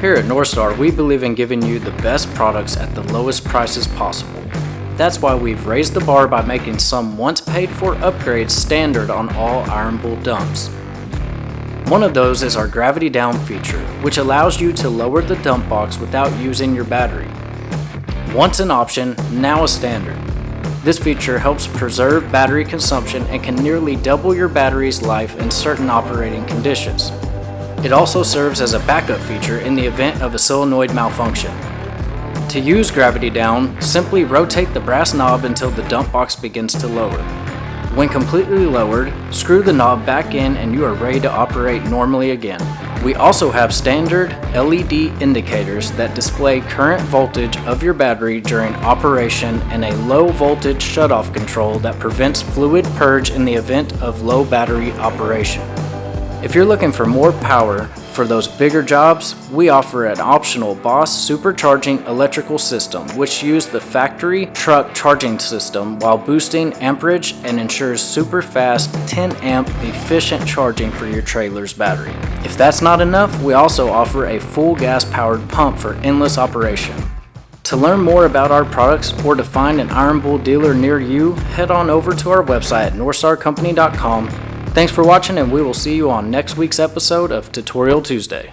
Here at Norstar, we believe in giving you the best products at the lowest prices possible. That's why we've raised the bar by making some once paid for upgrades standard on all Ironbull dumps. One of those is our gravity down feature, which allows you to lower the dump box without using your battery. Once an option, now a standard. This feature helps preserve battery consumption and can nearly double your battery's life in certain operating conditions. It also serves as a backup feature in the event of a solenoid malfunction. To use gravity down, simply rotate the brass knob until the dump box begins to lower. When completely lowered, screw the knob back in and you are ready to operate normally again. We also have standard LED indicators that display current voltage of your battery during operation and a low voltage shutoff control that prevents fluid purge in the event of low battery operation. If you're looking for more power for those bigger jobs, we offer an optional Boss supercharging electrical system, which uses the factory truck charging system while boosting amperage and ensures super fast 10 amp efficient charging for your trailer's battery. If that's not enough, we also offer a full gas powered pump for endless operation. To learn more about our products or to find an Ironbull dealer near you, head on over to our website at norstarcompany.com. Thanks for watching, and we will see you on next week's episode of Tutorial Tuesday.